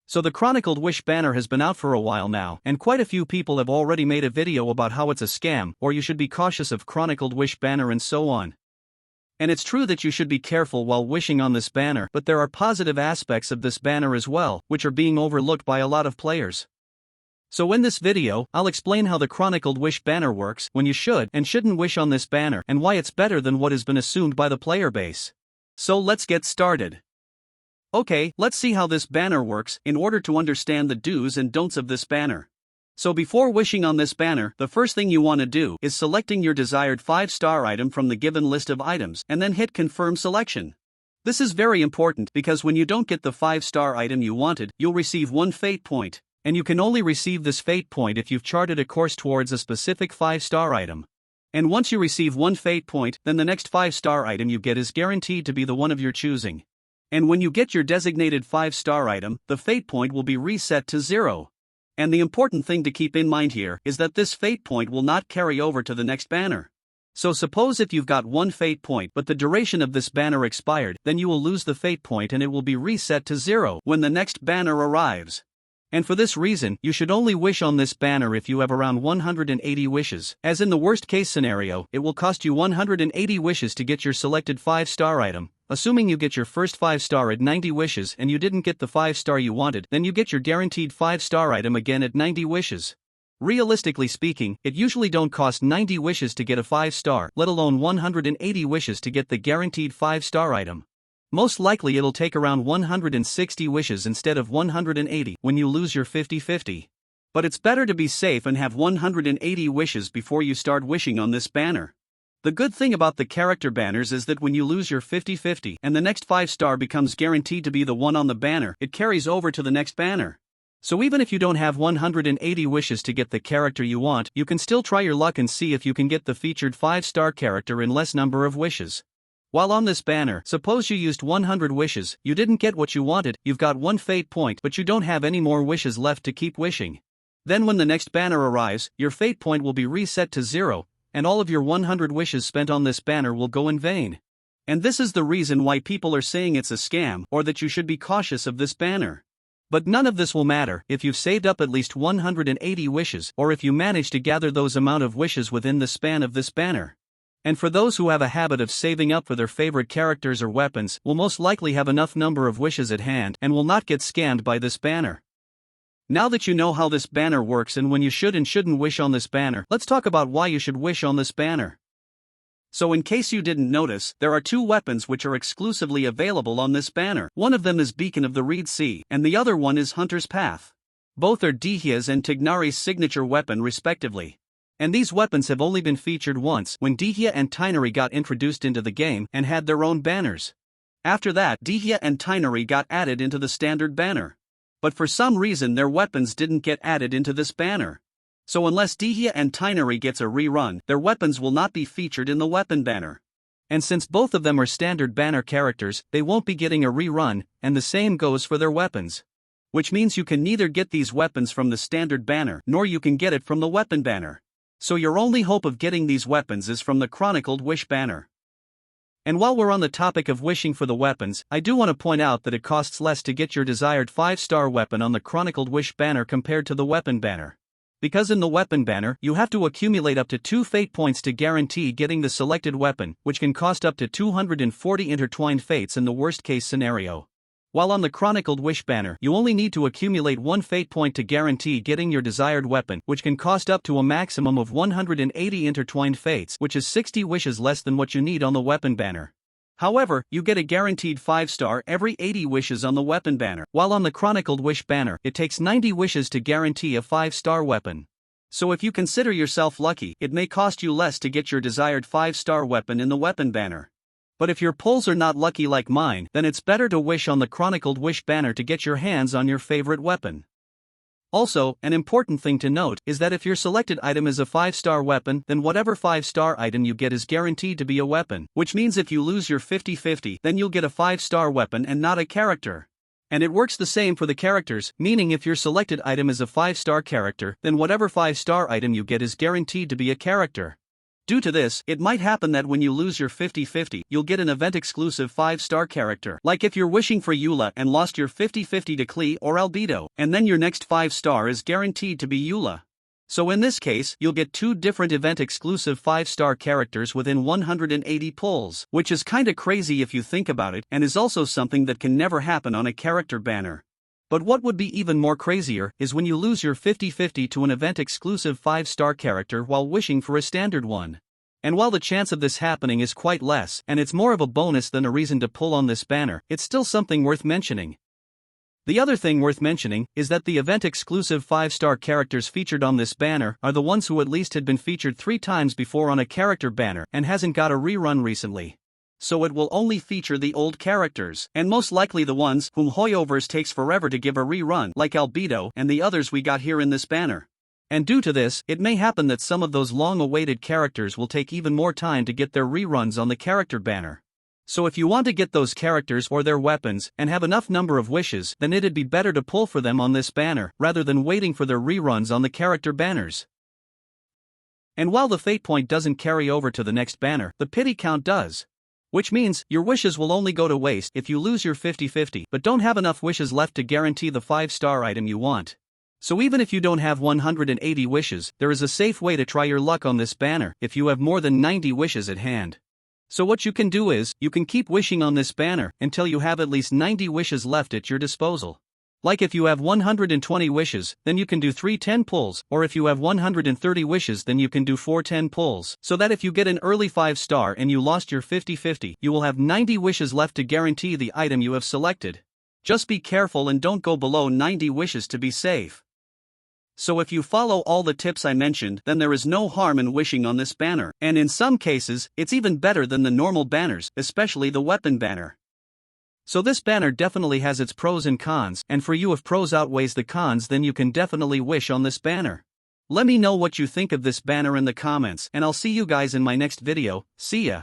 So the Chronicled Wish banner has been out for a while now, and quite a few people have already made a video about how it's a scam, or you should be cautious of Chronicled Wish banner and so on. And it's true that you should be careful while wishing on this banner, but there are positive aspects of this banner as well, which are being overlooked by a lot of players. So in this video, I'll explain how the Chronicled Wish banner works, when you should and shouldn't wish on this banner, and why it's better than what has been assumed by the player base. So let's get started. Okay, let's see how this banner works in order to understand the do's and don'ts of this banner. So before wishing on this banner, the first thing you want to do is selecting your desired 5-star item from the given list of items and then hit confirm selection. This is very important because when you don't get the 5-star item you wanted, you'll receive 1 fate point, and you can only receive this fate point if you've charted a course towards a specific 5-star item. And once you receive 1 fate point, then the next 5-star item you get is guaranteed to be the one of your choosing. And when you get your designated 5-star item, the fate point will be reset to 0. And the important thing to keep in mind here is that this fate point will not carry over to the next banner. So suppose if you've got 1 fate point but the duration of this banner expired, then you will lose the fate point and it will be reset to 0 when the next banner arrives. And for this reason, you should only wish on this banner if you have around 180 wishes, as in the worst case scenario, it will cost you 180 wishes to get your selected 5-star item. Assuming you get your first 5-star at 90 wishes and you didn't get the 5-star you wanted, then you get your guaranteed 5-star item again at 90 wishes. Realistically speaking, it usually don't cost 90 wishes to get a 5-star, let alone 180 wishes to get the guaranteed 5-star item. Most likely it'll take around 160 wishes instead of 180 when you lose your 50-50. But it's better to be safe and have 180 wishes before you start wishing on this banner. The good thing about the character banners is that when you lose your 50-50 and the next 5-star becomes guaranteed to be the one on the banner, it carries over to the next banner. So even if you don't have 180 wishes to get the character you want, you can still try your luck and see if you can get the featured 5-star character in less number of wishes. While on this banner, suppose you used 100 wishes, you didn't get what you wanted, you've got 1 fate point but you don't have any more wishes left to keep wishing. Then when the next banner arrives, your fate point will be reset to 0, and all of your 100 wishes spent on this banner will go in vain. And this is the reason why people are saying it's a scam or that you should be cautious of this banner. But none of this will matter if you've saved up at least 180 wishes or if you manage to gather those amount of wishes within the span of this banner. And for those who have a habit of saving up for their favorite characters or weapons, will most likely have enough number of wishes at hand and will not get scammed by this banner. Now that you know how this banner works and when you should and shouldn't wish on this banner, let's talk about why you should wish on this banner. So in case you didn't notice, there are 2 weapons which are exclusively available on this banner. One of them is Beacon of the Reed Sea, and the other one is Hunter's Path. Both are Dihia's and Tignari's signature weapon respectively. And these weapons have only been featured once when Dihia and Tignari got introduced into the game and had their own banners. After that, Dihia and Tignari got added into the standard banner. But for some reason their weapons didn't get added into this banner. So unless Dihia and Tignari gets a rerun, their weapons will not be featured in the weapon banner. And since both of them are standard banner characters, they won't be getting a rerun, and the same goes for their weapons. Which means you can neither get these weapons from the standard banner, nor you can get it from the weapon banner. So your only hope of getting these weapons is from the Chronicled Wish banner. And while we're on the topic of wishing for the weapons, I do want to point out that it costs less to get your desired 5-star weapon on the Chronicled Wish banner compared to the weapon banner. Because in the weapon banner, you have to accumulate up to 2 fate points to guarantee getting the selected weapon, which can cost up to 240 intertwined fates in the worst case scenario. While on the Chronicled Wish banner, you only need to accumulate 1 fate point to guarantee getting your desired weapon, which can cost up to a maximum of 180 intertwined fates, which is 60 wishes less than what you need on the weapon banner. However, you get a guaranteed 5-star every 80 wishes on the weapon banner, while on the Chronicled Wish banner, it takes 90 wishes to guarantee a 5-star weapon. So if you consider yourself lucky, it may cost you less to get your desired 5-star weapon in the weapon banner. But if your pulls are not lucky like mine, then it's better to wish on the Chronicled Wish banner to get your hands on your favorite weapon. Also, an important thing to note is that if your selected item is a 5-star weapon, then whatever 5-star item you get is guaranteed to be a weapon, which means if you lose your 50-50, then you'll get a 5-star weapon and not a character. And it works the same for the characters, meaning if your selected item is a 5-star character, then whatever 5-star item you get is guaranteed to be a character. Due to this, it might happen that when you lose your 50-50, you'll get an event-exclusive 5-star character. Like if you're wishing for Eula and lost your 50-50 to Klee or Albedo, and then your next 5-star is guaranteed to be Eula. So in this case, you'll get 2 different event-exclusive 5-star characters within 180 pulls, which is kinda crazy if you think about it, and is also something that can never happen on a character banner. But what would be even more crazier is when you lose your 50-50 to an event-exclusive 5-star character while wishing for a standard one. And while the chance of this happening is quite less, and it's more of a bonus than a reason to pull on this banner, it's still something worth mentioning. The other thing worth mentioning is that the event-exclusive 5-star characters featured on this banner are the ones who at least had been featured 3 times before on a character banner and hasn't got a rerun recently. So it will only feature the old characters, and most likely the ones whom Hoyoverse takes forever to give a rerun, like Albedo and the others we got here in this banner. And due to this, it may happen that some of those long-awaited characters will take even more time to get their reruns on the character banner. So if you want to get those characters or their weapons and have enough number of wishes, then it'd be better to pull for them on this banner rather than waiting for their reruns on the character banners. And while the fate point doesn't carry over to the next banner, the pity count does. Which means, your wishes will only go to waste if you lose your 50-50 but don't have enough wishes left to guarantee the 5-star item you want. So even if you don't have 180 wishes, there is a safe way to try your luck on this banner if you have more than 90 wishes at hand. So what you can do is, you can keep wishing on this banner until you have at least 90 wishes left at your disposal. Like if you have 120 wishes, then you can do 3 10 pulls, or if you have 130 wishes then you can do 4 10 pulls, so that if you get an early 5-star and you lost your 50-50, you will have 90 wishes left to guarantee the item you have selected. Just be careful and don't go below 90 wishes to be safe. So if you follow all the tips I mentioned, then there is no harm in wishing on this banner, and in some cases, it's even better than the normal banners, especially the weapon banner. So this banner definitely has its pros and cons, and for you if pros outweighs the cons then you can definitely wish on this banner. Let me know what you think of this banner in the comments and I'll see you guys in my next video. See ya.